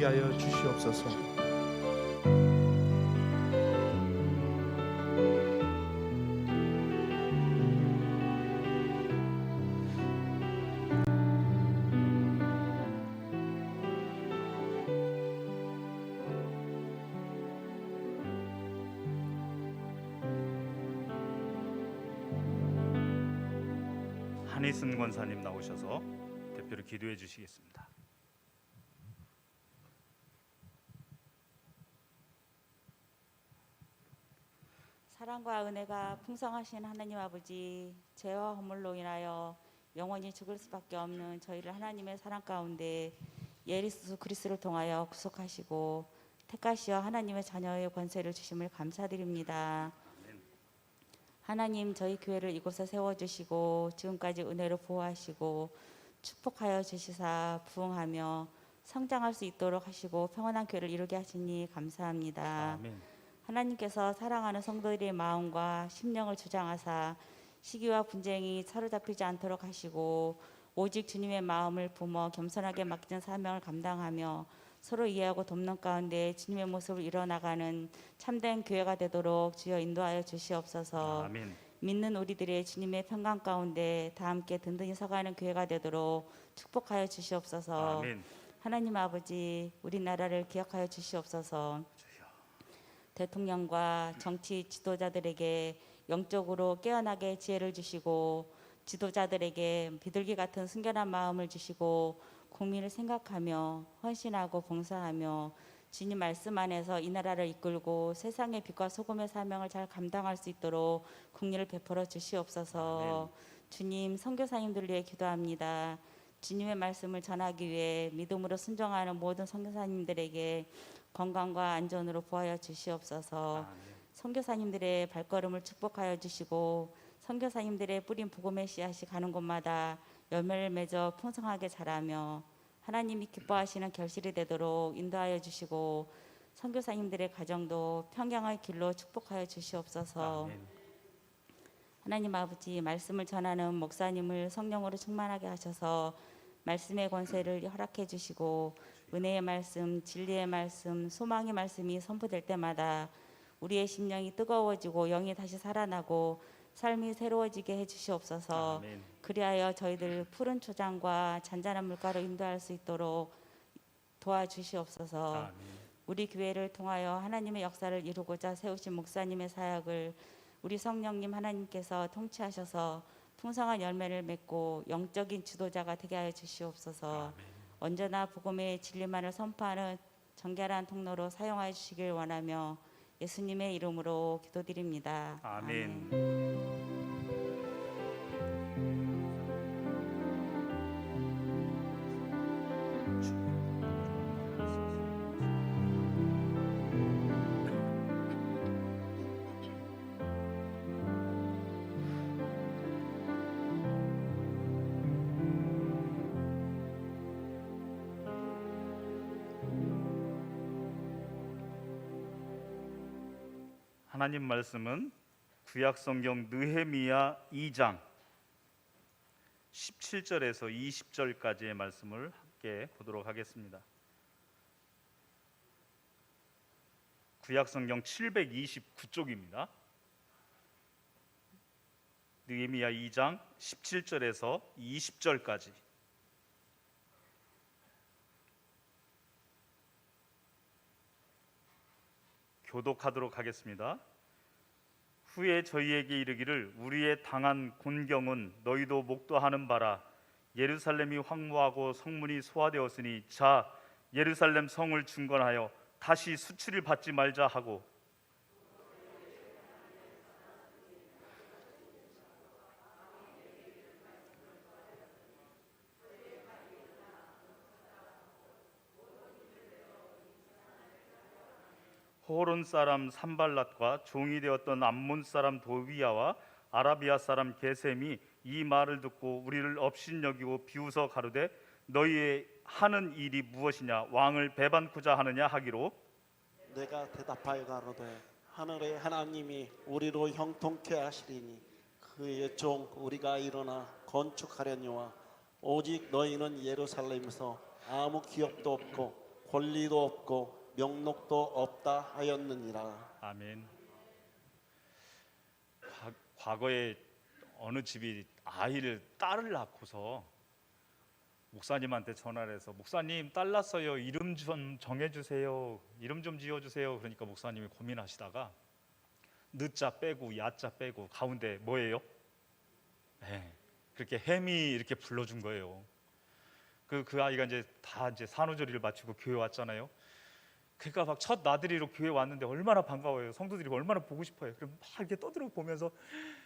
하여 주시옵소서. 한희순 권사님 나오셔서 대표로 기도해 주시겠습니다. 사랑과 은혜가 풍성하신 하나님 아버지, 죄와 허물로 인하여 영원히 죽을 수밖에 없는 저희를 하나님의 사랑 가운데 예수 그리스도를 통하여 구속하시고 택하시어 하나님의 자녀의 권세를 주심을 감사드립니다. 하나님, 저희 교회를 이곳에 세워주시고 지금까지 은혜로 보호하시고 축복하여 주시사 부흥하며 성장할 수 있도록 하시고 평안한 교회를 이루게 하시니 감사합니다. 아멘. 하나님께서 사랑하는 성도들의 마음과 심령을 주장하사 시기와 분쟁이 사로잡히지 않도록 하시고 오직 주님의 마음을 품어 겸손하게 맡긴 사명을 감당하며 서로 이해하고 돕는 가운데 주님의 모습을 이뤄나가는 참된 교회가 되도록 주여 인도하여 주시옵소서. 아멘. 믿는 우리들의 주님의 평강 가운데 다 함께 든든히 서가는 교회가 되도록 축복하여 주시옵소서. 아멘. 하나님 아버지, 우리나라를 기억하여 주시옵소서. 대통령과 정치 지도자들에게 영적으로 깨어나게 지혜를 주시고 지도자들에게 비둘기 같은 순결한 마음을 주시고 국민을 생각하며 헌신하고 봉사하며 주님 말씀 안에서 이 나라를 이끌고 세상의 빛과 소금의 사명을 잘 감당할 수 있도록 국리를 베풀어 주시옵소서. 주님, 선교사님들 위해 기도합니다. 주님의 말씀을 전하기 위해 믿음으로 순종하는 모든 선교사님들에게 건강과 안전으로 보하여 주시옵소서. 선교사님들의 발걸음을 축복하여 주시고 선교사님들의 뿌린 복음의 씨앗이 가는 곳마다 열매를 맺어 풍성하게 자라며 하나님이 기뻐하시는 결실이 되도록 인도하여 주시고 선교사님들의 가정도 평강의 길로 축복하여 주시옵소서. 아멘. 하나님 아버지, 말씀을 전하는 목사님을 성령으로 충만하게 하셔서 말씀의 권세를 허락해 주시고 은혜의 말씀, 진리의 말씀, 소망의 말씀이 선포될 때마다 우리의 심령이 뜨거워지고 영이 다시 살아나고 삶이 새로워지게 해주시옵소서. 아멘. 그리하여 저희들 푸른 초장과 잔잔한 물가로 인도할 수 있도록 도와주시옵소서. 아멘. 우리 교회를 통하여 하나님의 역사를 이루고자 세우신 목사님의 사역을 우리 성령님 하나님께서 통치하셔서 풍성한 열매를 맺고 영적인 지도자가 되게 하여 주시옵소서. 언제나 복음의 진리만을 선포하는 정결한 통로로 사용하여 주시길 원하며 예수님의 이름으로 기도드립니다. 아멘. 하나님 말씀은 구약 성경 느헤미야 2장 17절에서 20절까지의 말씀을 함께 보도록 하겠습니다. 구약 성경 729쪽입니다. 느헤미야 2장 17절에서 20절까지. 교독하도록 하겠습니다. 후에 저희에게 이르기를 우리의 당한 곤경은 너희도 목도하는 바라. 예루살렘이 황무하고 성문이 소화되었으니 자 예루살렘 성을 중건하여 다시 수치를 받지 말자 하고 호론 사람 산발랏과 종이 되었던 암몬 사람 도비야와 아라비아 사람 게셈이 이 말을 듣고 우리를 업신여기고 비웃어 가로되 너희의 하는 일이 무엇이냐 왕을 배반코자 하느냐 하기로 내가 대답하여 가로되 하늘의 하나님이 우리로 형통케 하시리니 그의 종 우리가 일어나 건축하려니와 오직 너희는 예루살렘에서 아무 기업도 없고 권리도 없고 명록도 없다 하였느니라. 아멘. 과거에 어느 집이 딸을 낳고서 목사님한테 전화를 해서 목사님 딸 낳았어요. 이름 좀 정해주세요. 이름 좀 지어주세요. 그러니까 목사님이 고민하시다가 느자 빼고 야자 빼고 가운데 뭐예요? 네, 그렇게 햄이 이렇게 불러준 거예요. 그 아이가 이제 산후조리를 마치고 교회 왔잖아요. 그러니까 막 첫 나들이로 교회 왔는데 얼마나 반가워요. 성도들이 얼마나 보고 싶어요. 그럼 막 이렇게 떠들어 보면서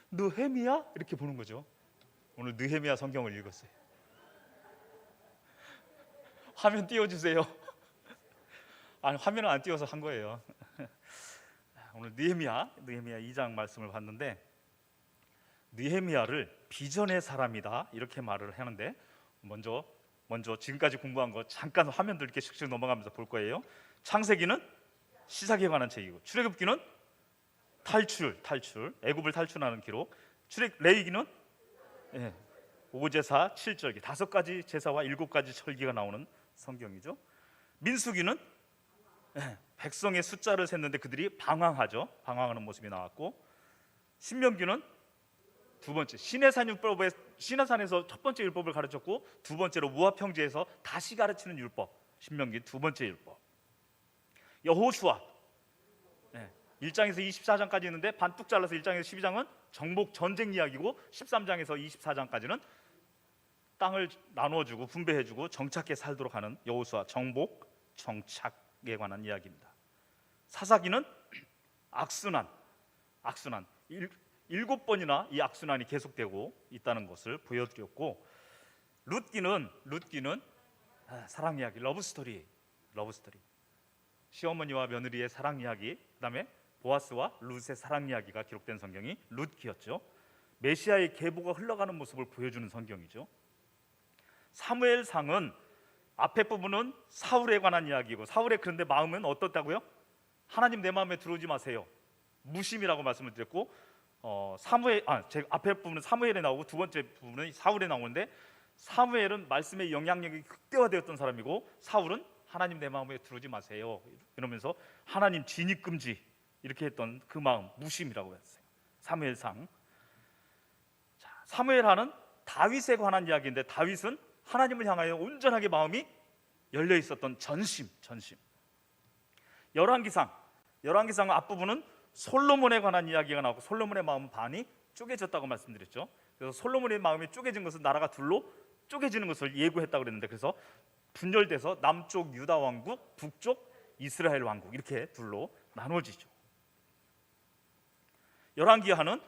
너 햄이야? 이렇게 보는 거죠. 오늘 느헤미야 성경을 읽었어요. 화면 띄워주세요. 아니 화면을 안 띄워서 한 거예요. 오늘 느헤미야 2장 말씀을 봤는데 느헤미야를 비전의 사람이다 이렇게 말을 하는데 먼저 지금까지 공부한 거 잠깐 화면들 이렇게 슥슥 넘어가면서 볼 거예요. 창세기는 시작에 관한 책이고 출애굽기는 탈출 애굽을 탈출하는 기록, 레위기는 오제사 7절기 5가지 제사와 7가지 절기가 나오는 성경이죠. 민수기는 백성의 숫자를 셌는데 그들이 방황하는 모습이 나왔고, 신명기는 두 번째 시내산에서 첫 번째 율법을 가르쳤고 두 번째로 모압 평지에서 다시 가르치는 율법, 신명기 두 번째 율법. 여호수아 1장에서 24장까지 있는데 반뚝 잘라서 1장에서 12장은 정복 전쟁 이야기고 13장에서 24장까지는 땅을 나누어주고 분배해주고 정착해 살도록 하는 여호수아 정복 정착에 관한 이야기입니다. 사사기는 악순환 7번이나 이 악순환이 계속되고 있다는 것을 보여드렸고, 룻기는 사랑 이야기, 러브스토리 시어머니와 며느리의 사랑 이야기, 그다음에 보아스와 룻의 사랑 이야기가 기록된 성경이 룻기였죠. 메시아의 계보가 흘러가는 모습을 보여주는 성경이죠. 사무엘상은 앞에 부분은 사울에 관한 이야기고, 사울의 그런데 마음은 어떻다고요? 하나님 내 마음에 들어오지 마세요, 무심이라고 말씀을 드렸고, 제 앞에 부분은 사무엘에 나오고 두 번째 부분은 사울에 나오는데, 사무엘은 말씀의 영향력이 극대화되었던 사람이고 사울은 하나님 내 마음에 들어오지 마세요 이러면서 하나님 진입 금지 이렇게 했던 그 마음, 무심이라고 했어요. 사무엘상. 사무엘하는 다윗에 관한 이야기인데, 다윗은 하나님을 향하여 온전하게 마음이 열려 있었던 전심. 열왕기상 앞부분은 솔로몬에 관한 이야기가 나오고 솔로몬의 마음은 반이 쪼개졌다고 말씀드렸죠. 그래서 솔로몬의 마음이 쪼개진 것은 나라가 둘로 쪼개지는 것을 예고했다고 그랬는데, 그래서 분열돼서 남쪽 유다 왕국, 북쪽 이스라엘 왕국 이렇게 둘로 나눠지죠. 열왕기하는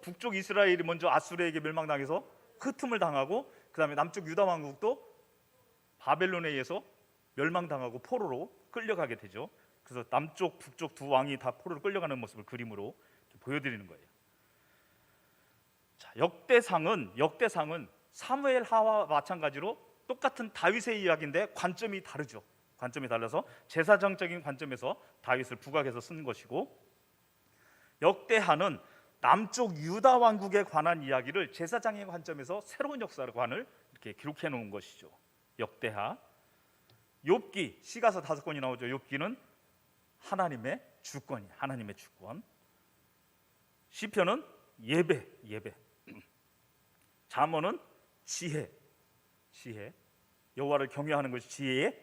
북쪽 이스라엘이 먼저 아수르에게 멸망당해서 흩음을 당하고, 그 다음에 남쪽 유다 왕국도 바벨론에 의해서 멸망당하고 포로로 끌려가게 되죠. 그래서 남쪽 북쪽 두 왕이 다 포로로 끌려가는 모습을 그림으로 보여드리는 거예요. 역대상은 사무엘하와 마찬가지로 똑같은 다윗의 이야기인데 관점이 다르죠. 관점이 달라서 제사장적인 관점에서 다윗을 부각해서 쓴 것이고, 역대하는 남쪽 유다 왕국에 관한 이야기를 제사장의 관점에서 새로운 역사관을 이렇게 기록해 놓은 것이죠. 역대하. 욥기, 시가서 5권이 나오죠. 욥기는 하나님의 주권. 시편은 예배. 잠언은 지혜. 여호와를 경외하는 것이 지혜의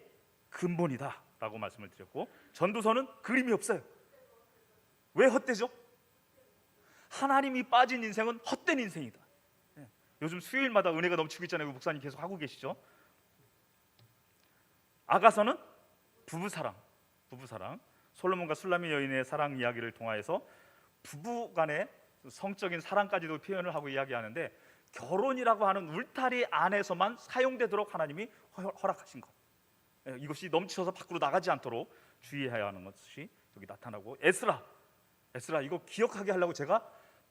근본이다라고 말씀을 드렸고, 전도서는 그림이 없어요. 왜 헛되죠? 하나님이 빠진 인생은 헛된 인생이다. 요즘 수요일마다 은혜가 넘치고 있잖아요. 목사님 계속 하고 계시죠. 아가서는 부부사랑. 솔로몬과 술라미 여인의 사랑 이야기를 통하여서 부부간의 성적인 사랑까지도 표현을 하고 이야기하는데, 결혼이라고 하는 울타리 안에서만 사용되도록 하나님이 허락하신 것, 이것이 넘쳐서 밖으로 나가지 않도록 주의해야 하는 것이 여기 나타나고, 에스라 이거 기억하게 하려고 제가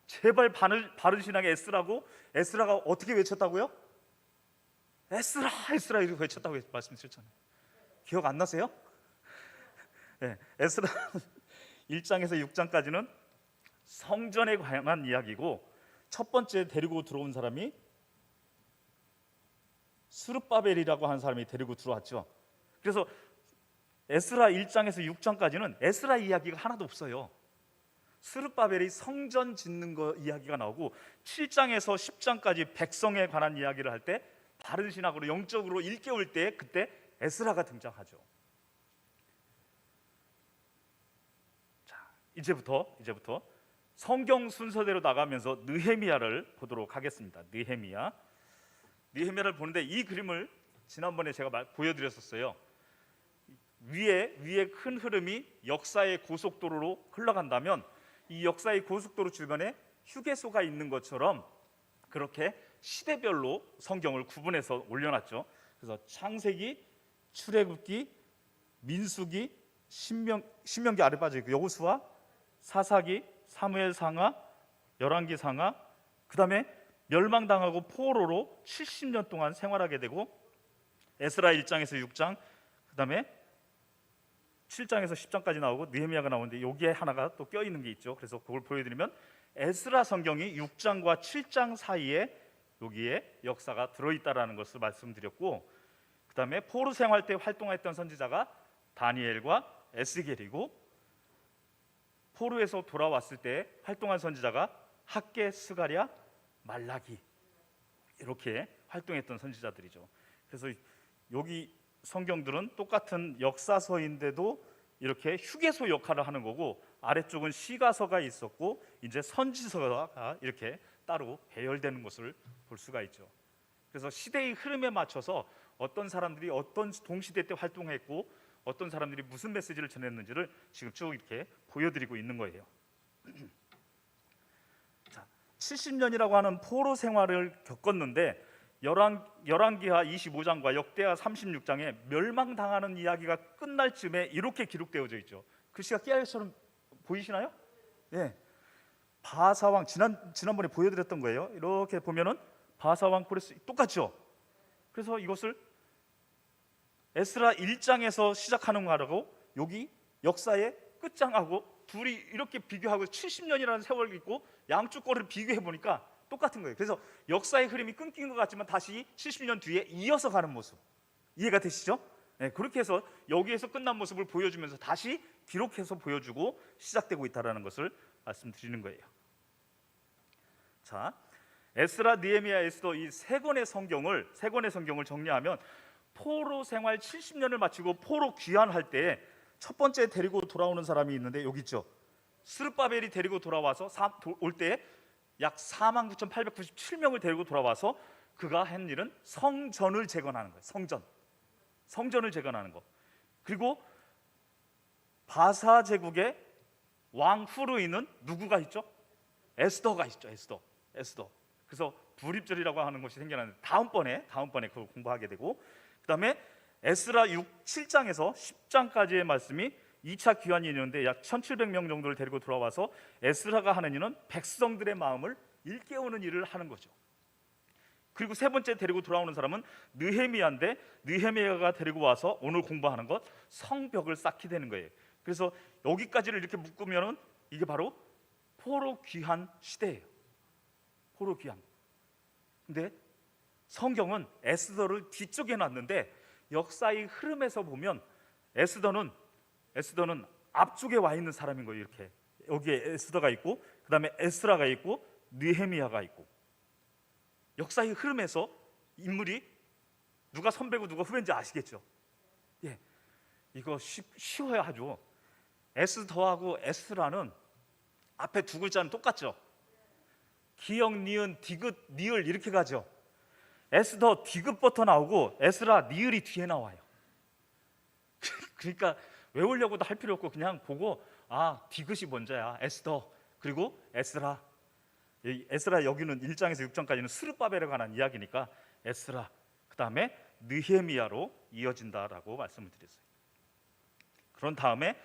제발 바른 신앙의 에스라가 어떻게 외쳤다고요? 에스라 이렇게 외쳤다고 말씀드렸잖아요. 기억 안 나세요? 에스라 1장에서 6장까지는 성전에 관한 이야기고, 첫 번째 데리고 들어온 사람이 스룹바벨이라고 하는 사람이 데리고 들어왔죠. 그래서 에스라 1장에서 6장까지는 에스라 이야기가 하나도 없어요. 스룹바벨이 성전 짓는 거 이야기가 나오고 7장에서 10장까지 백성에 관한 이야기를 할 때 바른 신학으로 영적으로 일깨울 때 그때 에스라가 등장하죠. 자, 이제부터 성경 순서대로 나가면서 느헤미야를 보도록 하겠습니다. 느헤미야를 보는데 이 그림을 지난번에 제가 보여드렸었어요. 위에 큰 흐름이 역사의 고속도로로 흘러간다면 이 역사의 고속도로 주변에 휴게소가 있는 것처럼 그렇게 시대별로 성경을 구분해서 올려놨죠. 그래서 창세기, 출애굽기, 민수기, 신명기 아래 빠져 있고 여호수아, 사사기, 사무엘상하, 열왕기상하, 그 다음에 멸망당하고 포로로 70년 동안 생활하게 되고 에스라 1장에서 6장, 그 다음에 7장에서 10장까지 나오고 느헤미야가 나오는데 여기에 하나가 또 껴있는 게 있죠. 그래서 그걸 보여드리면 에스라 성경이 6장과 7장 사이에 여기에 역사가 들어있다라는 것을 말씀드렸고, 그 다음에 포로 생활 때 활동했던 선지자가 다니엘과 에스겔이고 포로에서 돌아왔을 때 활동한 선지자가 학개, 스가랴, 말라기 이렇게 활동했던 선지자들이죠. 그래서 여기 성경들은 똑같은 역사서인데도 이렇게 휴게소 역할을 하는 거고 아래쪽은 시가서가 있었고 이제 선지서가 이렇게 따로 배열되는 것을 볼 수가 있죠. 그래서 시대의 흐름에 맞춰서 어떤 사람들이 어떤 동시대 때 활동했고 어떤 사람들이 무슨 메시지를 전했는지를 지금 쭉 이렇게 보여드리고 있는 거예요. 자, 70년이라고 하는 포로 생활을 겪었는데 열왕기하 25장과 역대하 36장에 멸망당하는 이야기가 끝날 쯤에 이렇게 기록되어져 있죠. 글씨가 깨알처럼 보이시나요? 네. 바사왕 지난번에 보여드렸던 거예요. 이렇게 보면은 바사왕 코레스 똑같죠. 그래서 이것을 에스라 1장에서 시작하는 거라고 여기 역사의 끝장하고 둘이 이렇게 비교하고 70년이라는 세월을 있고 양쪽 거를 비교해 보니까 똑같은 거예요. 그래서 역사의 흐름이 끊긴 것 같지만 다시 70년 뒤에 이어서 가는 모습 이해가 되시죠? 네, 그렇게 해서 여기에서 끝난 모습을 보여주면서 다시 기록해서 보여주고 시작되고 있다는 것을 말씀드리는 거예요. 자, 에스라, 느헤미야, 에스더 이 세 권의 성경을 정리하면 포로 생활 70년을 마치고 포로 귀환할 때 첫 번째 데리고 돌아오는 사람이 있는데 여기 있죠. 스룹바벨이 데리고 돌아와서 올 때 약 49,897명을 데리고 돌아와서 그가 한 일은 성전을 재건하는 거예요. 성전을 재건하는 거. 그리고 바사 제국의 왕 후르이는 누구가 있죠? 에스더가 있죠. 에스더. 그래서 불입절이라고 하는 것이 생겨나는데 다음번에 그걸 공부하게 되고, 그다음에 에스라 7장에서 10장까지의 말씀이 2차 귀환이 있는데 약 1700명 정도를 데리고 돌아와서 에스라가 하는 일은 백성들의 마음을 일깨우는 일을 하는 거죠. 그리고 세 번째 데리고 돌아오는 사람은 느헤미야인데 느헤미야가 데리고 와서 오늘 공부하는 것 성벽을 쌓게 되는 거예요. 그래서 여기까지를 이렇게 묶으면은 이게 바로 포로 귀환 시대예요. 포로 귀환. 근데 성경은 에스더를 뒤쪽에 놨는데 역사의 흐름에서 보면 에스더는 앞쪽에 와 있는 사람인 거예요. 이렇게 여기에 에스더가 있고 그 다음에 에스라가 있고 느헤미야가 있고 역사의 흐름에서 인물이 누가 선배고 누가 후배인지 아시겠죠? 예, 이거 쉬워야 하죠. 에스더하고 에스라는 앞에 두 글자는 똑같죠. 기역, 니은, 디귿, 니을 이렇게 가죠. 에스더 디귿부터 나오고 에스라 니을이 뒤에 나와요. 그러니까 외우려고도 할 필요 없고 그냥 보고 디귿이 먼저야. 에스더 그리고 에스라. 에스라 여기는 1장에서 6장까지는 스룹바벨에 관한 이야기니까 에스라 그 다음에 느헤미야로 이어진다라고 말씀을 드렸어요. 그런 다음에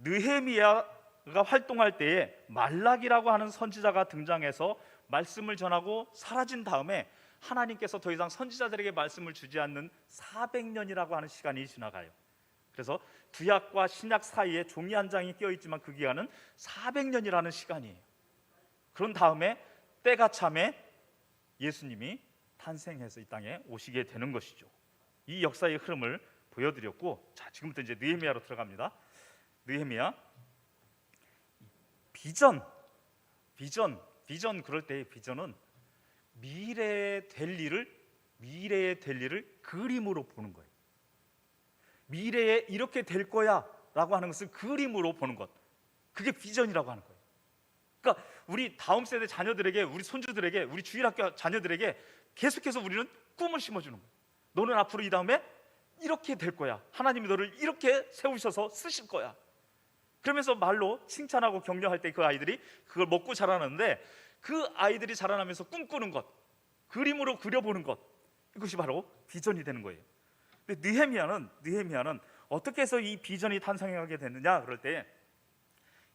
느헤미야가 활동할 때에 말라기라고 하는 선지자가 등장해서 말씀을 전하고 사라진 다음에 하나님께서 더 이상 선지자들에게 말씀을 주지 않는 400년이라고 하는 시간이 지나가요. 그래서 구약과 신약 사이에 종이 한 장이 껴있지만 그 기간은 400년이라는 시간이에요. 그런 다음에 때가 참에 예수님이 탄생해서 이 땅에 오시게 되는 것이죠. 이 역사의 흐름을 보여드렸고, 자 지금부터 이제 느헤미야로 들어갑니다. 느헤미야 비전 그럴 때의 비전은 미래에 될 일을 그림으로 보는 거예요. 미래에 이렇게 될 거야라고 하는 것을 그림으로 보는 것, 그게 비전이라고 하는 거예요. 그러니까 우리 다음 세대 자녀들에게, 우리 손주들에게, 우리 주일학교 자녀들에게 계속해서 우리는 꿈을 심어주는 거예요. 너는 앞으로 이 다음에 이렇게 될 거야. 하나님이 너를 이렇게 세우셔서 쓰실 거야. 그러면서 말로 칭찬하고 격려할 때 그 아이들이 그걸 먹고 자라는데, 그 아이들이 자라나면서 꿈꾸는 것, 그림으로 그려보는 것, 이것이 바로 비전이 되는 거예요. 근데 느헤미야는 어떻게 해서 이 비전이 탄생하게 됐느냐 그럴 때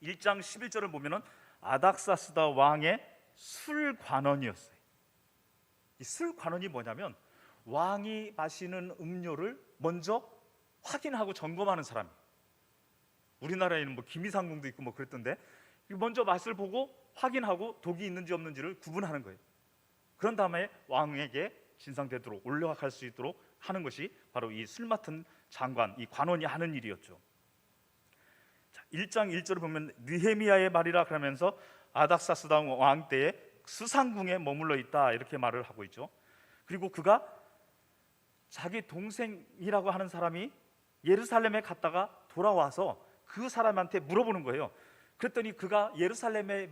1장 11절을 보면은 아닥사스다 왕의 술관원이었어요. 이 술관원이 뭐냐면 왕이 마시는 음료를 먼저 확인하고 점검하는 사람이에요. 우리나라에는 뭐 기미상궁도 있고 뭐 그랬던데, 먼저 맛을 보고 확인하고 독이 있는지 없는지를 구분하는 거예요. 그런 다음에 왕에게 진상되도록 올라갈 수 있도록 하는 것이 바로 이 술 맡은 장관, 이 관원이 하는 일이었죠. 자, 1장 1절을 보면 느헤미야의 말이라 그러면서 아닥사스다 왕 때에 수상궁에 머물러 있다 이렇게 말을 하고 있죠. 그리고 그가 자기 동생이라고 하는 사람이 예루살렘에 갔다가 돌아와서 그 사람한테 물어보는 거예요. 그랬더니 그가 예루살렘의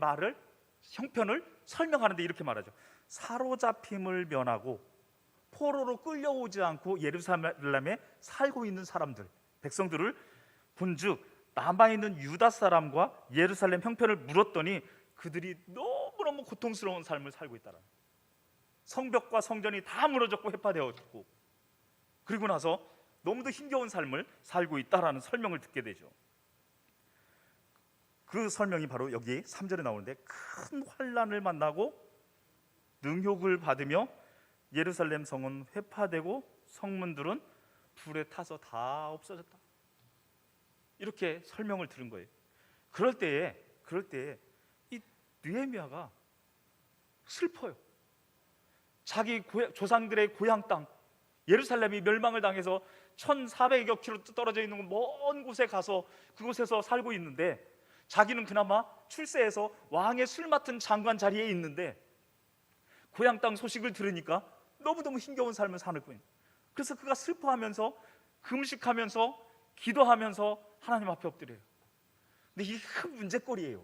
형편을 설명하는데 이렇게 말하죠. 사로잡힘을 면하고 포로로 끌려오지 않고 예루살렘에 살고 있는 사람들, 백성들을 본즉 남아있는 유다 사람과 예루살렘 형편을 물었더니 그들이 너무너무 고통스러운 삶을 살고 있다는, 성벽과 성전이 다 무너졌고 회파되었고, 그리고 나서 너무도 힘겨운 삶을 살고 있다라는 설명을 듣게 되죠. 그 설명이 바로 여기 3절에 나오는데, 큰 환난을 만나고 능욕을 받으며 예루살렘 성은 회파되고 성문들은 불에 타서 다 없어졌다, 이렇게 설명을 들은 거예요. 그럴 때에 이 느헤미야가 슬퍼요. 자기 조상들의 고향 땅 예루살렘이 멸망을 당해서 1400여 킬로 떨어져 있는 먼 곳에 가서 그곳에서 살고 있는데, 자기는 그나마 출세해서 왕의 술 맡은 장관 자리에 있는데 고향 땅 소식을 들으니까 너무너무 힘겨운 삶을 사는 거예요. 그래서 그가 슬퍼하면서 금식하면서 기도하면서 하나님 앞에 엎드려요. 근데 이게 큰 문제거리예요.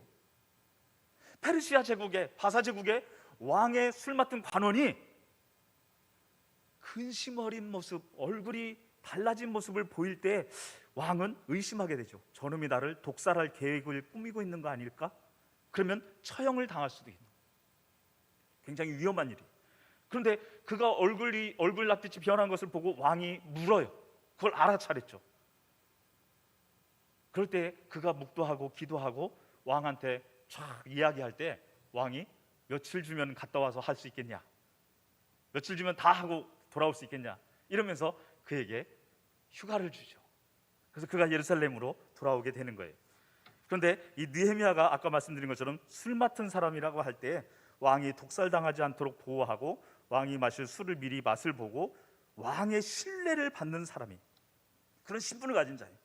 페르시아 제국의, 바사 제국의 왕의 술 맡은 관원이 근심 어린 모습, 얼굴이 달라진 모습을 보일 때 왕은 의심하게 되죠. 저놈이 나를 독살할 계획을 꾸미고 있는 거 아닐까? 그러면 처형을 당할 수도 있는, 굉장히 위험한 일이에요. 그런데 그가 얼굴 낯빛이 변한 것을 보고 왕이 물어요. 그걸 알아차렸죠. 그럴 때 그가 묵도하고 기도하고 왕한테 쫙 이야기할 때 왕이 며칠 주면 갔다 와서 할 수 있겠냐, 며칠 주면 다 하고 돌아올 수 있겠냐 이러면서 그에게 휴가를 주죠. 그래서 그가 예루살렘으로 돌아오게 되는 거예요. 그런데 이 느헤미야가 아까 말씀드린 것처럼 술 맡은 사람이라고 할 때 왕이 독살당하지 않도록 보호하고 왕이 마실 술을 미리 맛을 보고 왕의 신뢰를 받는 사람이, 그런 신분을 가진 자예요.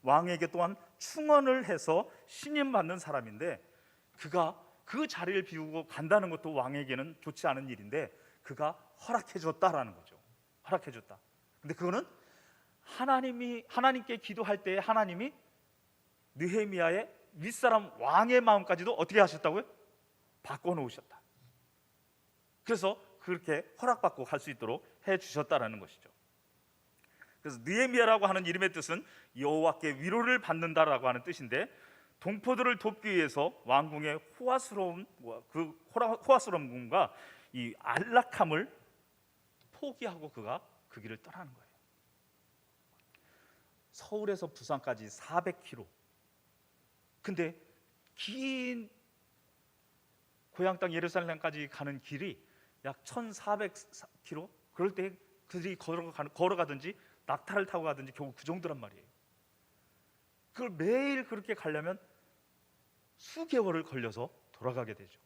왕에게 또한 충언을 해서 신임 받는 사람인데, 그가 그 자리를 비우고 간다는 것도 왕에게는 좋지 않은 일인데 그가 허락해 줬다라는 거죠. 허락해 줬다. 근데 그거는 하나님께 기도할 때 하나님이 느헤미야의 윗사람 왕의 마음까지도 어떻게 하셨다고요? 바꿔 놓으셨다. 그래서 그렇게 허락받고 갈 수 있도록 해 주셨다라는 것이죠. 그래서 느헤미야라고 하는 이름의 뜻은 여호와께 위로를 받는다라고 하는 뜻인데, 동포들을 돕기 위해서 왕궁의 호화스러움과 이 안락함을 포기하고 그가 그 길을 떠나는 거예요. 서울에서 부산까지 400km. 근데 긴 고향 땅 예루살렘까지 가는 길이 약 1400km. 그럴 때 그들이 걸어가든지 낙타를 타고 가든지 겨우 그 정도란 말이에요. 그걸 매일 그렇게 가려면 수개월을 걸려서 돌아가게 되죠.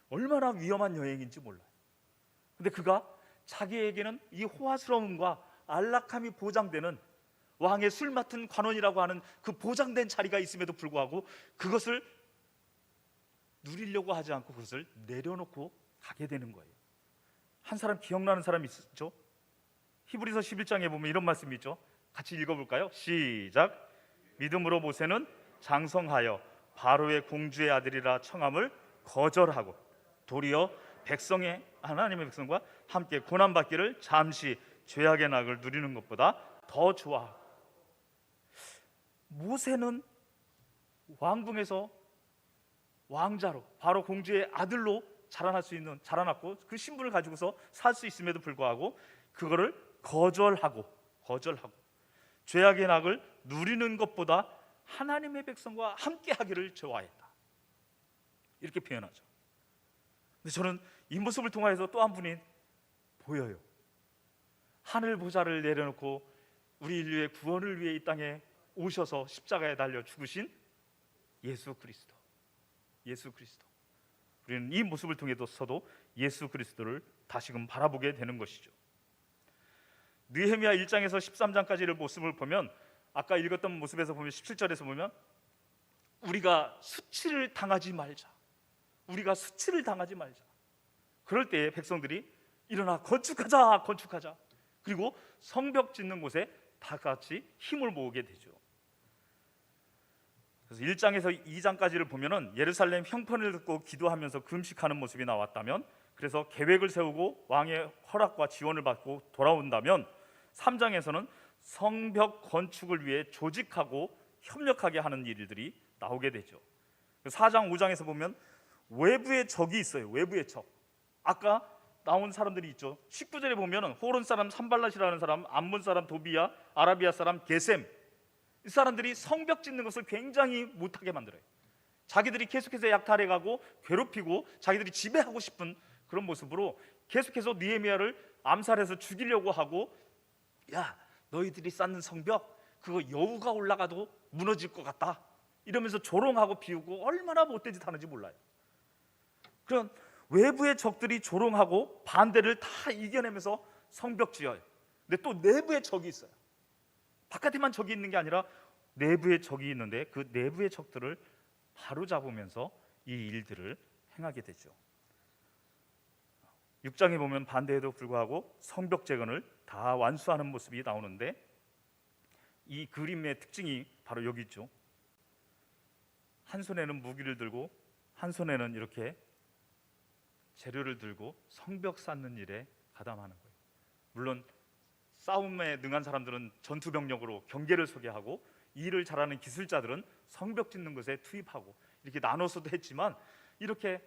얼마나 위험한 여행인지 몰라요. 근데 그가 자기에게는 이 호화스러움과 안락함이 보장되는 왕의 술 맡은 관원이라고 하는 그 보장된 자리가 있음에도 불구하고 그것을 누리려고 하지 않고 그것을 내려놓고 가게 되는 거예요. 한 사람 기억나는 사람 있죠? 히브리서 11장에 보면 이런 말씀이 있죠. 같이 읽어볼까요? 시작. 믿음으로 모세는 장성하여 바로의 공주의 아들이라 청함을 거절하고 도리어 백성의 하나님의 백성과 함께 고난받기를 잠시 죄악의 낙을 누리는 것보다 더 좋아하고, 모세는 왕궁에서 왕자로 바로 공주의 아들로 자라났고 그 신분을 가지고서 살 수 있음에도 불구하고 그거를 거절하고 죄악의 낙을 누리는 것보다 하나님의 백성과 함께 하기를 좋아했다, 이렇게 표현하죠. 근데 저는 이 모습을 통해서 또 한 분이 보여요. 하늘 보좌를 내려놓고 우리 인류의 구원을 위해 이 땅에 오셔서 십자가에 달려 죽으신 예수 그리스도. 우리는 이 모습을 통해서도 예수 그리스도를 다시금 바라보게 되는 것이죠. 느헤미야 1장에서 13장까지의 모습을 보면, 아까 읽었던 모습에서 보면 17절에서 보면 우리가 수치를 당하지 말자. 그럴 때에 백성들이 일어나 건축하자. 그리고 성벽 짓는 곳에 다 같이 힘을 모으게 되죠. 그래서 1장에서 2장까지를 보면은 예루살렘 형편을 듣고 기도하면서 금식하는 모습이 나왔다면, 그래서 계획을 세우고 왕의 허락과 지원을 받고 돌아온다면, 3장에서는 성벽 건축을 위해 조직하고 협력하게 하는 일들이 나오게 되죠. 4장 5장에서 보면 외부의 적이 있어요. 외부의 적. 아까 나온 사람들이 있죠. 19절에 보면 호론 사람 산발랏이라는 사람, 암몬 사람 도비야, 아라비아 사람 게셈, 이 사람들이 성벽 짓는 것을 굉장히 못하게 만들어요. 자기들이 계속해서 약탈해가고 괴롭히고 자기들이 지배하고 싶은 그런 모습으로 계속해서 느헤미야를 암살해서 죽이려고 하고, 야, 너희들이 쌓는 성벽 그거 여우가 올라가도 무너질 것 같다, 이러면서 조롱하고 비우고 얼마나 못된 짓 하는지 몰라요. 그런 외부의 적들이 조롱하고 반대를 다 이겨내면서 성벽 지어요. 근데 또 내부의 적이 있어요. 바깥에만 적이 있는 게 아니라 내부의 적이 있는데 그 내부의 적들을 바로잡으면서 이 일들을 행하게 되죠. 6장에 보면 반대에도 불구하고 성벽 재건을 다 완수하는 모습이 나오는데, 이 그림의 특징이 바로 여기 있죠. 한 손에는 무기를 들고 한 손에는 이렇게 재료를 들고 성벽 쌓는 일에 가담하는 거예요. 물론 싸움에 능한 사람들은 전투병력으로 경계를 서게 하고, 일을 잘하는 기술자들은 성벽 짓는 것에 투입하고, 이렇게 나눠서도 했지만 이렇게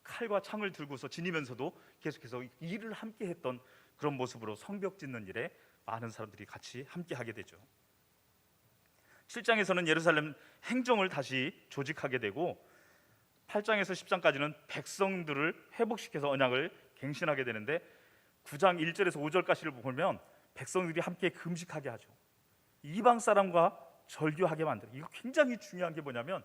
칼과 창을 들고서 지니면서도 계속해서 일을 함께 했던 그런 모습으로 성벽 짓는 일에 많은 사람들이 같이 함께 하게 되죠. 7장에서는 예루살렘 행정을 다시 조직하게 되고, 8장에서 10장까지는 백성들을 회복시켜서 언약을 갱신하게 되는데, 9장 1절에서 5절까지를 보면 백성들이 함께 금식하게 하죠. 이방 사람과 절교하게 만들어요. 이거 굉장히 중요한 게 뭐냐면,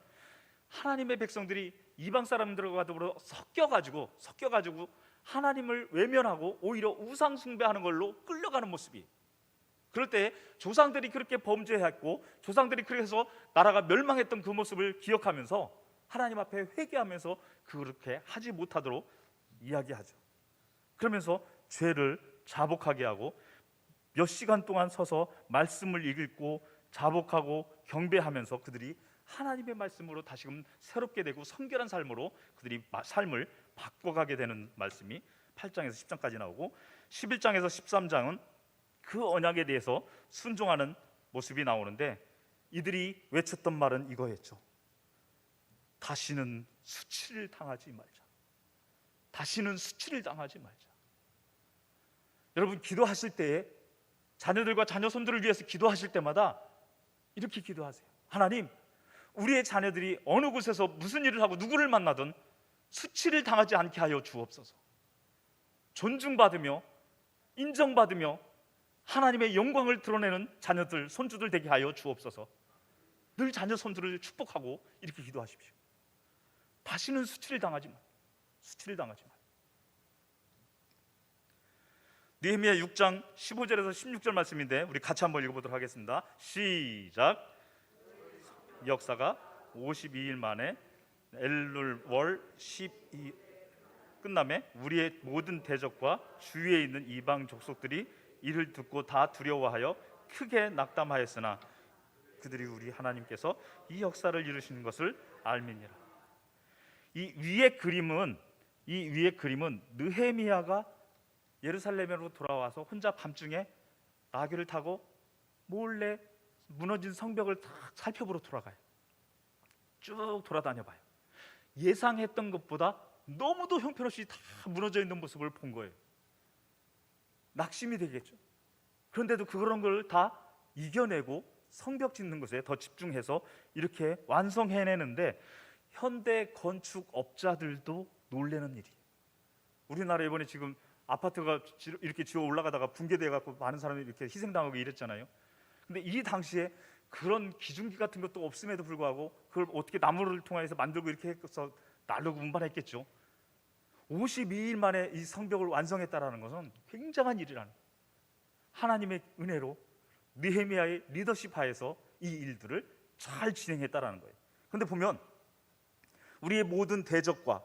하나님의 백성들이 이방 사람들과 더불어 섞여가지고 하나님을 외면하고 오히려 우상 숭배하는 걸로 끌려가는 모습이, 그럴 때 조상들이 그렇게 범죄했고 조상들이 그래서 나라가 멸망했던 그 모습을 기억하면서 하나님 앞에 회개하면서 그렇게 하지 못하도록 이야기하죠. 그러면서 죄를 자복하게 하고 몇 시간 동안 서서 말씀을 읽고 자복하고 경배하면서 그들이 하나님의 말씀으로 다시금 새롭게 되고 성결한 삶으로 그들이 삶을 바꿔가게 되는 말씀이 8장에서 10장까지 나오고, 11장에서 13장은 그 언약에 대해서 순종하는 모습이 나오는데, 이들이 외쳤던 말은 이거였죠. 다시는 수치를 당하지 말자. 여러분, 기도하실 때에 자녀들과 자녀 손들을 위해서 기도하실 때마다 이렇게 기도하세요. 하나님, 우리의 자녀들이 어느 곳에서 무슨 일을 하고 누구를 만나든 수치를 당하지 않게 하여 주옵소서. 존중받으며 인정받으며 하나님의 영광을 드러내는 자녀들, 손주들 되게 하여 주옵소서. 늘 자녀 손주를 축복하고 이렇게 기도하십시오. 다시는 수치를 당하지 마. 느헤미야 6장 15절에서 16절 말씀인데 우리 같이 한번 읽어보도록 하겠습니다. 시작. 역사가 52일 만에 엘룰 월 12 끝남에 우리의 모든 대적과 주위에 있는 이방 족속들이 이를 듣고 다 두려워하여 크게 낙담하였으나 그들이 우리 하나님께서 이 역사를 이루시는 것을 알미니라. 이 위의 그림은 느헤미야가 예루살렘으로 돌아와서 혼자 밤중에 나귀를 타고 몰래 무너진 성벽을 다 살펴보러 돌아가요. 쭉 돌아다녀 봐요. 예상했던 것보다 너무도 형편없이 다 무너져 있는 모습을 본 거예요. 낙심이 되겠죠. 그런데도 그런 걸 다 이겨내고 성벽 짓는 것에 더 집중해서 이렇게 완성해내는데 현대 건축업자들도 놀라는 일이에요. 우리나라 이번에 지금 아파트가 이렇게 지어 올라가다가 붕괴돼 갖고 많은 사람이 이렇게 희생당하고 이랬잖아요. 근데 이 당시에 그런 기중기 같은 것도 없음에도 불구하고 그걸 어떻게 나무를 통해서 만들고 이렇게 해서 날르고 운반했겠죠. 52일 만에 이 성벽을 완성했다라는 것은 굉장한 일이라는 거예요. 하나님의 은혜로 느헤미야의 리더십 하에서 이 일들을 잘 진행했다라는 거예요. 그런데 보면 우리의 모든 대적과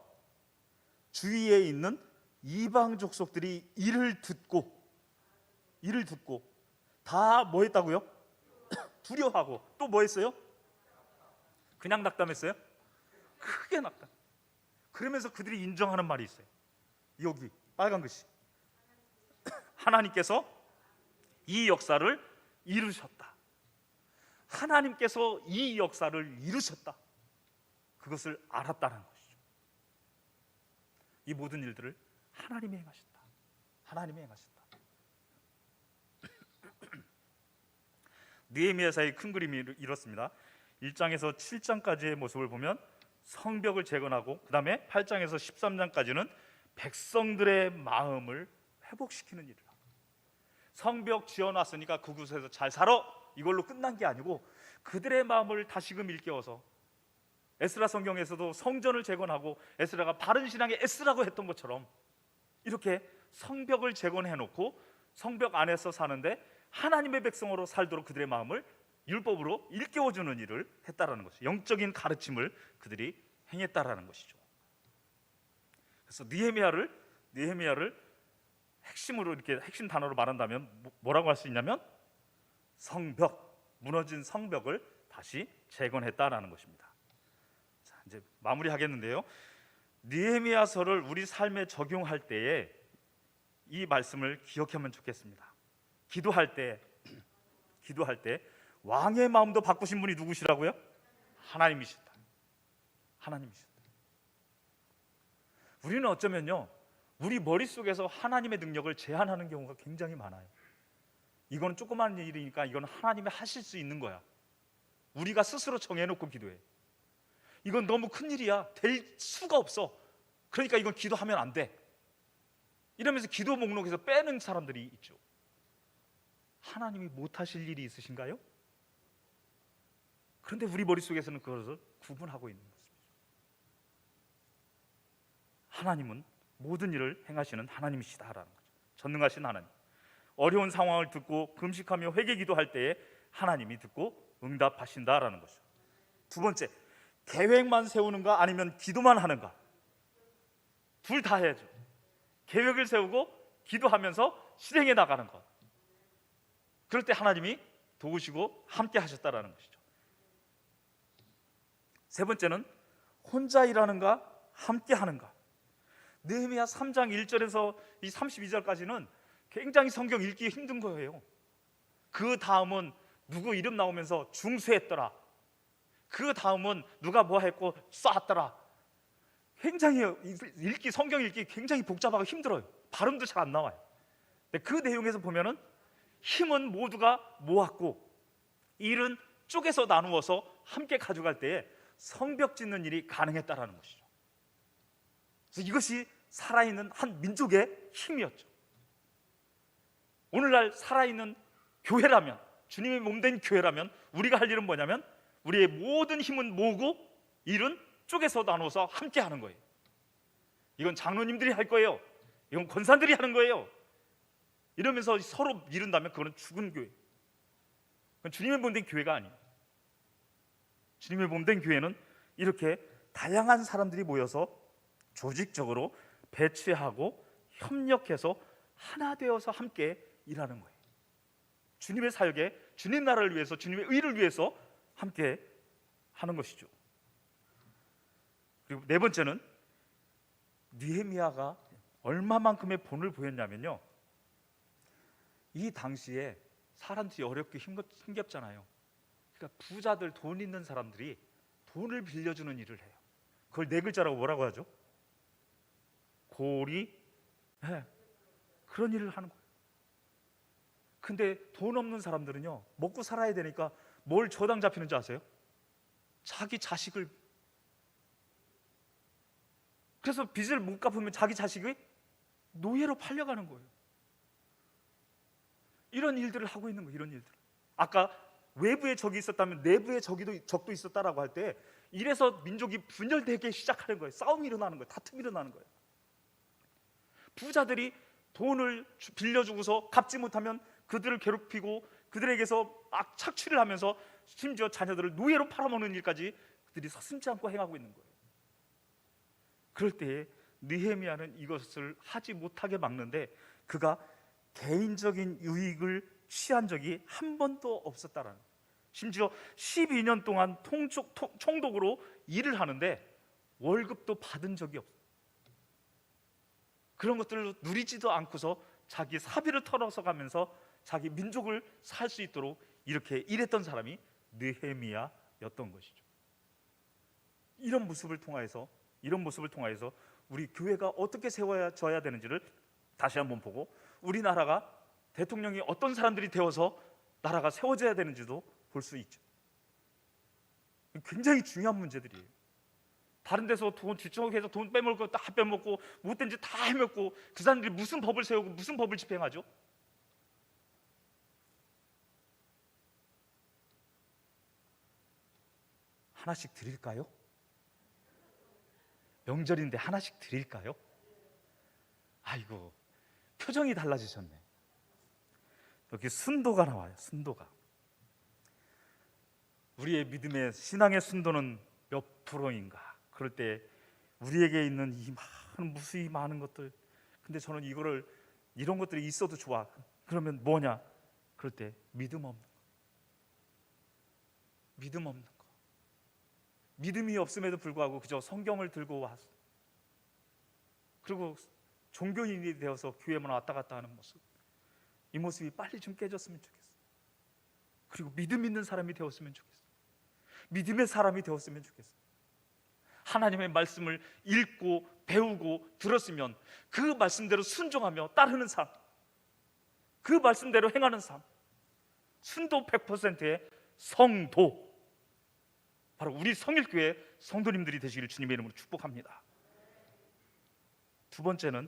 주위에 있는 이방 족속들이 이를 듣고 다 뭐 했다고요? 두려워하고 또 뭐 했어요? 그냥 낙담했어요? 크게 낙담. 그러면서 그들이 인정하는 말이 있어요. 여기 빨간 글씨. 하나님께서 이 역사를 이루셨다. 하나님께서 이 역사를 이루셨다. 그것을 알았다는 것이죠. 이 모든 일들을 하나님이 행하셨다. 하나님이 행하셨다. 느헤미야서의 큰 그림이 이렇습니다. 1장에서 7장까지의 모습을 보면 성벽을 재건하고 그 다음에 8장에서 13장까지는 백성들의 마음을 회복시키는 일을 합니다. 성벽 지어놨으니까 그곳에서 잘 살아 이걸로 끝난 게 아니고 그들의 마음을 다시금 일깨워서 에스라 성경에서도 성전을 재건하고 에스라가 바른 신앙의 에스라고 했던 것처럼 이렇게 성벽을 재건해놓고 성벽 안에서 사는데 하나님의 백성으로 살도록 그들의 마음을 율법으로 일깨워주는 일을 했다라는 것이죠. 영적인 가르침을 그들이 행했다라는 것이죠. 그래서 느헤미야를 핵심으로 이렇게 핵심 단어로 말한다면 뭐라고 할 수 있냐면 성벽, 무너진 성벽을 다시 재건했다라는 것입니다. 자, 이제 마무리하겠는데요. 느헤미야서를 우리 삶에 적용할 때에 이 말씀을 기억하면 좋겠습니다. 기도할 때 왕의 마음도 바꾸신 분이 누구시라고요? 하나님이시다. 하나님이시다. 우리는 어쩌면요, 우리 머릿속에서 하나님의 능력을 제한하는 경우가 굉장히 많아요. 이건 조그만 일이니까 이건 하나님이 하실 수 있는 거야. 우리가 스스로 정해놓고 기도해. 이건 너무 큰 일이야. 될 수가 없어. 그러니까 이건 기도하면 안 돼. 이러면서 기도 목록에서 빼는 사람들이 있죠. 하나님이 못하실 일이 있으신가요? 그런데 우리 머릿속에서는 그것을 구분하고 있는 것입니다. 하나님은 모든 일을 행하시는 하나님이시다라는 거죠. 전능하신 하나님. 어려운 상황을 듣고 금식하며 회개 기도할 때에 하나님이 듣고 응답하신다라는 것이죠. 두 번째, 계획만 세우는가 아니면 기도만 하는가? 둘 다 해야죠. 계획을 세우고 기도하면서 실행해 나가는 것. 그럴 때 하나님이 도우시고 함께 하셨다라는 것이죠. 세 번째는 혼자 일하는가 함께 하는가. 느헤미야 3장 1절에서 이 32절까지는 굉장히 성경 읽기 힘든 거예요. 그 다음은 누구 이름 나오면서 중수했더라. 그 다음은 누가 뭐 했고 쐈더라. 굉장히 성경 읽기 굉장히 복잡하고 힘들어요. 발음도 잘 안 나와요. 근데 그 내용에서 보면은 힘은 모두가 모았고 일은 쪼개서 나누어서 함께 가져갈 때에 성벽 짓는 일이 가능했다라는 것이죠. 그래서 이것이 살아있는 한 민족의 힘이었죠. 오늘날 살아있는 교회라면, 주님의 몸된 교회라면 우리가 할 일은 뭐냐면 우리의 모든 힘은 모으고 일은 쪼개서 나눠서 함께 하는 거예요. 이건 장로님들이 할 거예요. 이건 권사들이 하는 거예요. 이러면서 서로 미룬다면 그거는 죽은 교회. 그건 주님의 몸된 교회가 아니에요. 주님의 몸된 교회는 이렇게 다양한 사람들이 모여서 조직적으로 배치하고 협력해서 하나 되어서 함께 일하는 거예요. 주님의 사역에, 주님 나라를 위해서, 주님의 의를 위해서 함께 하는 것이죠. 그리고 네 번째는 느헤미야가 얼마만큼의 본을 보였냐면요, 이 당시에 사람들이 어렵게 힘겹잖아요. 그러니까 부자들, 돈 있는 사람들이 돈을 빌려주는 일을 해요. 그걸 네 글자라고 뭐라고 하죠? 고리. 네. 그런 일을 하는 거예요. 근데 돈 없는 사람들은요, 먹고 살아야 되니까 뭘 저당 잡히는 줄 아세요? 자기 자식을. 그래서 빚을 못 갚으면 자기 자식이 노예로 팔려가는 거예요. 이런 일들을 하고 있는 거예요. 이런 일들. 아까 외부에 적이 있었다면 내부에 적도 있었다라고 할 때, 이래서 민족이 분열되기 시작하는 거예요. 싸움이 일어나는 거예요. 다툼이 일어나는 거예요. 부자들이 돈을 빌려주고서 갚지 못하면 그들을 괴롭히고 그들에게서 막 착취를 하면서 심지어 자녀들을 노예로 팔아먹는 일까지 그들이 서슴지 않고 행하고 있는 거예요. 그럴 때에 느헤미야는 이것을 하지 못하게 막는데, 그가 개인적인 유익을 취한 적이 한 번도 없었다라는 거예요. 심지어 12년 동안 총독으로 일을 하는데 월급도 받은 적이 없어요. 그런 것들을 누리지도 않고서 자기 사비를 털어서 가면서 자기 민족을 살 수 있도록 이렇게 일했던 사람이 느헤미야였던 것이죠. 이런 모습을 통하여서 우리 교회가 어떻게 세워져야 되는지를 다시 한번 보고, 우리나라가 대통령이 어떤 사람들이 되어서 나라가 세워져야 되는지도 볼 수 있죠. 굉장히 중요한 문제들이에요. 다른 데서 돈 뒤쪽에서 돈 빼먹고 다 빼먹고 못된 짓 다 해먹고 그 사람들이 무슨 법을 세우고 무슨 법을 집행하죠? 하나씩 드릴까요? 명절인데 하나씩 드릴까요? 아이고, 표정이 달라지셨네. 여기 순도가 나와요. 순도가. 우리의 믿음의 신앙의 순도는 몇 프로인가? 그럴 때 우리에게 있는 이 무수히 많은 것들, 근데 저는 이런 것들이 있어도 좋아. 그러면 뭐냐? 그럴 때 믿음 없는 거. 믿음 없는 거. 믿음이 없음에도 불구하고 그저 성경을 들고 와서, 그리고 종교인이 되어서 교회만 왔다 갔다 하는 모습, 이 모습이 빨리 좀 깨졌으면 좋겠어. 그리고 믿음 있는 사람이 되었으면 좋겠어. 믿음의 사람이 되었으면 좋겠어. 하나님의 말씀을 읽고 배우고 들었으면 그 말씀대로 순종하며 따르는 삶, 그 말씀대로 행하는 삶, 순도 100%의 성도, 바로 우리 성일교회 성도님들이 되시기를 주님의 이름으로 축복합니다. 두 번째는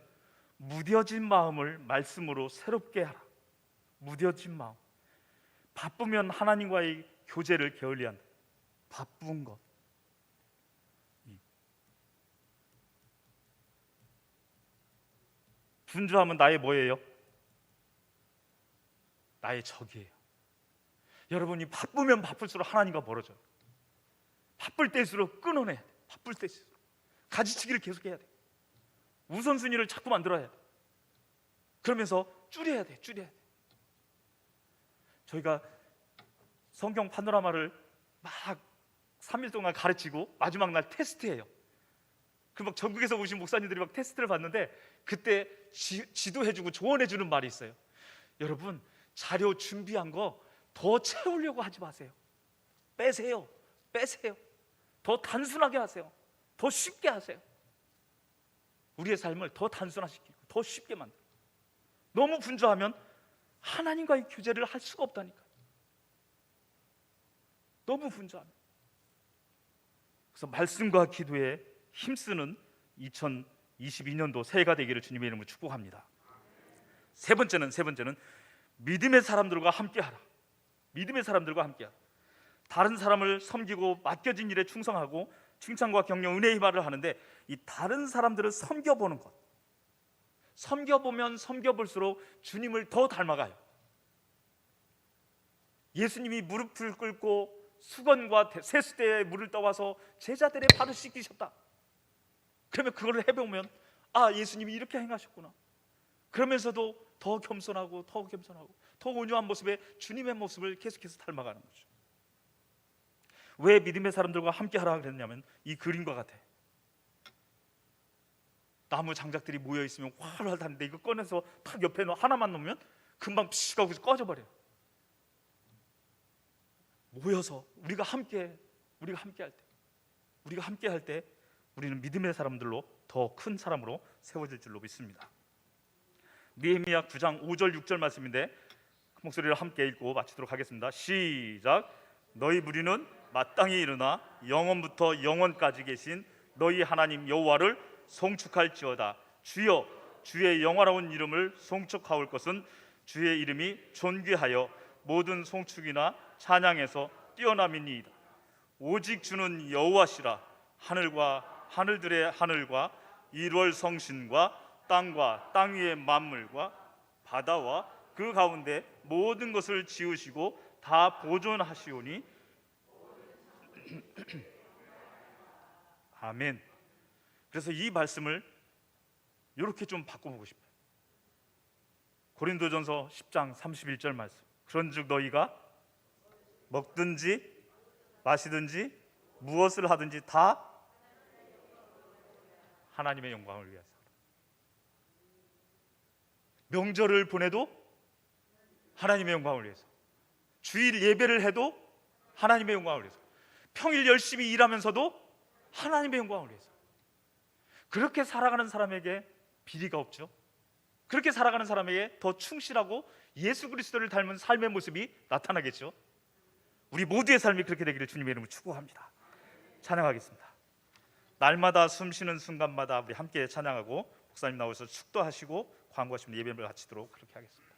무뎌진 마음을 말씀으로 새롭게 하라. 무뎌진 마음. 바쁘면 하나님과의 교제를 게을리한다. 바쁜 것. 분주하면 나의 뭐예요? 나의 적이에요. 여러분이 바쁘면 바쁠수록 하나님과 멀어져요. 바쁠 때일수록 끊어내야 돼. 바쁠 때일수록 가지치기를 계속해야 돼. 우선순위를 자꾸 만들어야 돼. 그러면서 줄여야 돼. 저희가 성경 파노라마를 막 3일 동안 가르치고 마지막 날 테스트해요. 그 막 전국에서 오신 목사님들이 막 테스트를 받는데, 그때 지도해주고 조언해주는 말이 있어요. 여러분, 자료 준비한 거 더 채우려고 하지 마세요. 빼세요. 더 단순하게 하세요. 더 쉽게 하세요. 우리의 삶을 더 단순화시키고 더 쉽게 만들어. 너무 분주하면 하나님과의 교제를 할 수가 없다니까요. 너무 분주하면. 그래서 말씀과 기도에 힘쓰는 2022년도 새해가 되기를 주님의 이름으로 축복합니다. 세 번째는 믿음의 사람들과 함께하라. 믿음의 사람들과 함께하라. 다른 사람을 섬기고 맡겨진 일에 충성하고 칭찬과 격려, 은혜의 말을 하는데, 이 다른 사람들을 섬겨보는 것, 섬겨보면 섬겨볼수록 주님을 더 닮아가요. 예수님이 무릎을 꿇고 수건과 세수대에 물을 떠와서 제자들의 발을 씻기셨다. 그러면 그걸 해보면 예수님이 이렇게 행하셨구나. 그러면서도 더 겸손하고 더 온유한 모습의 주님의 모습을 계속해서 닮아가는 거죠. 왜 믿음의 사람들과 함께 하라 그랬냐면 이 그림과 같아. 나무 장작들이 모여 있으면 활활 타는데 이거 꺼내서 탁 옆에 하나만 놓으면 금방 피식 하고 꺼져버려요. 모여서 우리가 함께 할 때 우리는 믿음의 사람들로 더 큰 사람으로 세워질 줄로 믿습니다. 느헤미야 9장 5절 6절 말씀인데 그 목소리를 함께 읽고 마치도록 하겠습니다. 시작. 너희 무리는 마땅히 일어나 영원부터 영원까지 계신 너희 하나님 여호와를 송축할지어다. 주여, 주의 영화로운 이름을 송축하올 것은 주의 이름이 존귀하여 모든 송축이나 찬양에서 뛰어남이니이다. 오직 주는 여호와시라. 하늘과 하늘들의 하늘과 일월 성신과 땅과 땅 위의 만물과 바다와 그 가운데 모든 것을 지으시고 다 보존하시오니 아멘. 그래서 이 말씀을 이렇게 좀 바꿔보고 싶어요. 고린도전서 10장 31절 말씀. 그런즉 너희가 먹든지 마시든지 무엇을 하든지 다 하나님의 영광을 위해서. 명절을 보내도 하나님의 영광을 위해서, 주일 예배를 해도 하나님의 영광을 위해서, 평일 열심히 일하면서도 하나님의 영광을 위해서. 그렇게 살아가는 사람에게 비리가 없죠. 그렇게 살아가는 사람에게 더 충실하고 예수 그리스도를 닮은 삶의 모습이 나타나겠죠. 우리 모두의 삶이 그렇게 되기를 주님의 이름으로 축복합니다. 찬양하겠습니다. 날마다 숨쉬는 순간마다 우리 함께 찬양하고 목사님 나오셔서 축도하시고 광고하시면 예배를 마치도록 그렇게 하겠습니다.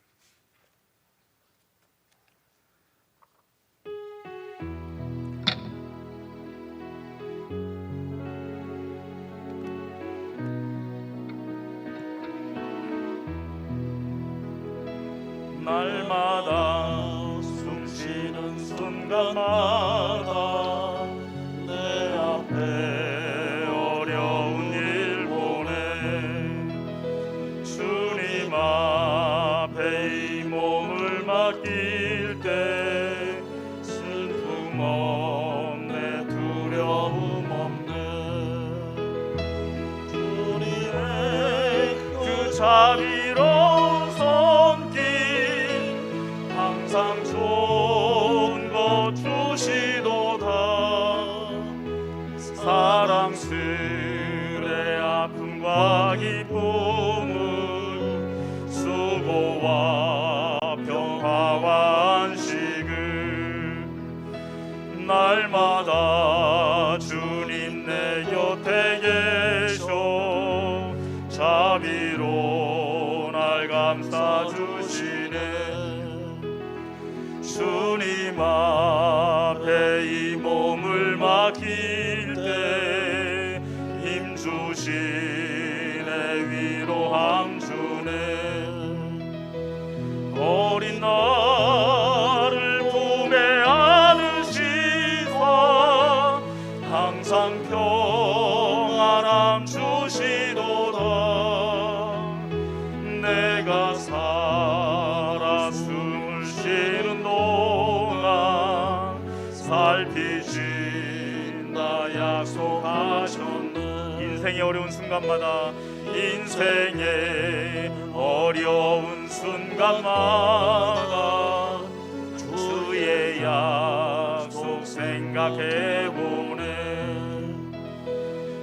날마다 숨쉬는 순간마다 내 앞에 어려운 일 보내 주님 앞에 이 몸을 맡길 때 슬픔 없네 두려움 없네 주님의 그 자비로운 손길 항상 좋은 것 주시도다. 사랑스레 아픔과 기쁨을 수고와 평화와 안식을 날마다 주님 내 곁에 계셔 자비로 날 감싸주시네. 주님 앞에 이 몸을 맡길 때 힘주시네 위로함 주네. 어린 나를 품에 안으시사 항상 평안함 주시도다. 내가 살아 숨을 쉬는 동안 살피신다 약속하셨네. 인생의 어려운 순간마다 주의 약속 생각해보네.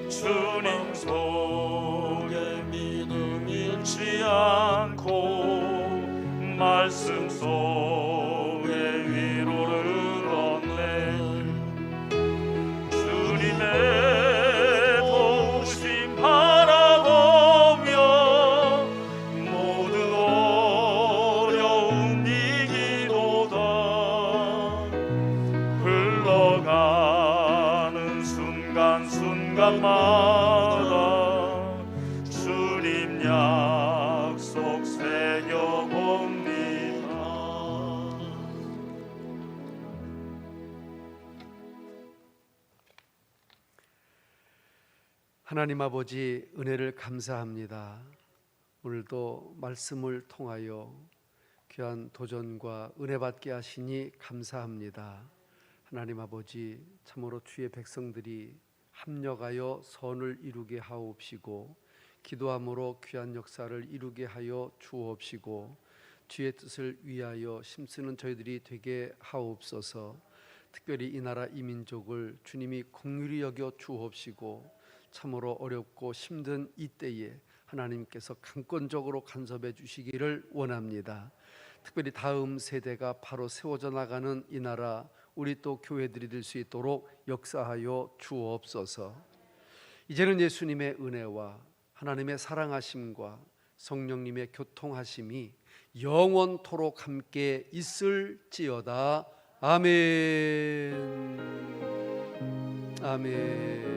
주님 속에 믿음 잃지 않고 말씀 속에 위로를 얻네. 주님의 도우심 바라보며 모든 어려움 이기도다. 흘러가는 순간순간마다 주님 약 하나님 아버지, 은혜를 감사합니다. 오늘도 말씀을 통하여 귀한 도전과 은혜 받게 하시니 감사합니다. 하나님 아버지, 참으로 주의 백성들이 합력하여 선을 이루게 하옵시고 기도함으로 귀한 역사를 이루게 하여 주옵시고 주의 뜻을 위하여 힘쓰는 저희들이 되게 하옵소서. 특별히 이 나라 이 민족을 주님이 긍휼히 여겨 주옵시고 참으로 어렵고 힘든 이때에 하나님께서 강권적으로 간섭해 주시기를 원합니다. 특별히 다음 세대가 바로 세워져 나가는 이 나라, 우리 또 교회들이 될 수 있도록 역사하여 주옵소서. 이제는 예수님의 은혜와 하나님의 사랑하심과 성령님의 교통하심이 영원토록 함께 있을지어다. 아멘. 아멘.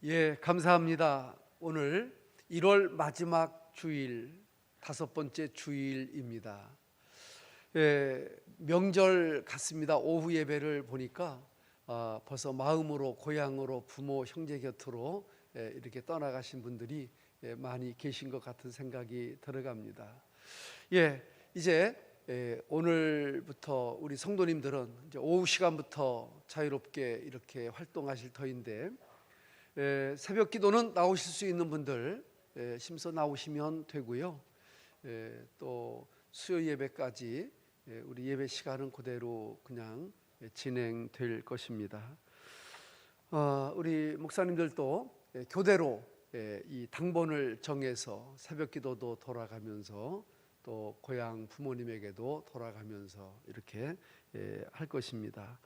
예, 감사합니다. 오늘 1월 마지막 주일, 5번째 주일입니다. 명절 같습니다. 오후 예배를 보니까 벌써 마음으로 고향으로 부모 형제 곁으로 이렇게 떠나가신 분들이 많이 계신 것 같은 생각이 들어갑니다. 이제 오늘부터 우리 성도님들은 이제 오후 시간부터 자유롭게 이렇게 활동하실 터인데, 새벽 기도는 나오실 수 있는 분들 심서 나오시면 되고요. 또 수요 예배까지 우리 예배 시간은 그대로 그냥 진행될 것입니다. 우리 목사님들도 교대로 이 당번을 정해서 새벽 기도도 돌아가면서 또 고향 부모님에게도 돌아가면서 이렇게 할 것입니다.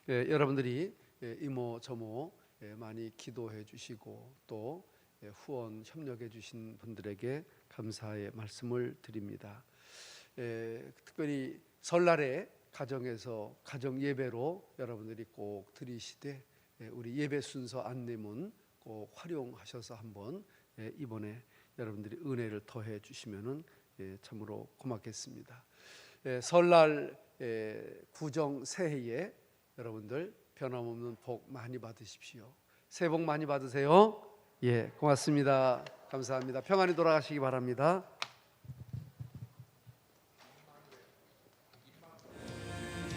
여러분들이 이모 저모 많이 기도해 주시고 또 후원 협력해 주신 분들에게 감사의 말씀을 드립니다. 특별히 설날에 가정에서 가정 예배로 여러분들이 꼭 드리시되 우리 예배 순서 안내문 꼭 활용하셔서 한번 이번에 여러분들이 은혜를 더해 주시면은 참으로 고맙겠습니다. 설날 구정 새해에 여러분들 변함없는 복 많이 받으십시오. 새해 복 많이 받으세요. 고맙습니다. 감사합니다. 평안히 돌아가시기 바랍니다.